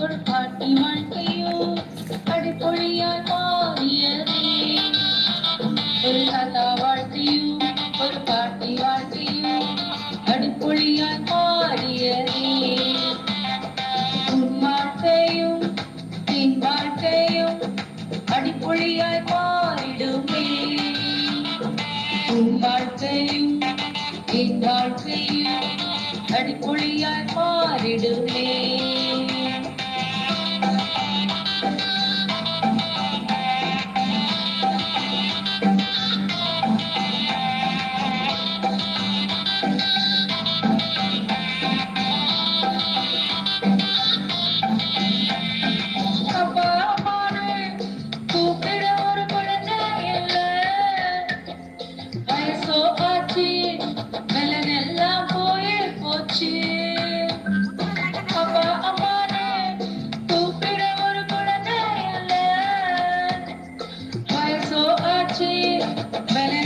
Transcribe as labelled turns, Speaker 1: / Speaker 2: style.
Speaker 1: ஒரு பாட்டி வாழ்க்கையோ அடிப்பொழியாய் மாறியதே. ஒரு தாத்தா வாழ்க்கையோ ஒரு பாட்டி வாழ்க்கையோ அடிப்பொழியாய் மாறியதே. உன் வாழ்க்கையும் என் வாழ்க்கையும் அடிப்பொழியாய் மாறிடுமே. உன் வாழ்க்கையும் என் வாழ்க்கையும் அடிப்பொழியாய் மாறிடுமே. அப்பா அம்மானு கூப்பிட ஒரு குழந்தை இல்ல. வயசோ ஆச்சு மெல்லனெல்லாம் போயே போச்சு. அப்பா அம்மானு கூப்பிட ஒரு குழந்தை இல்ல. வயசோ ஆச்சு மெல்ல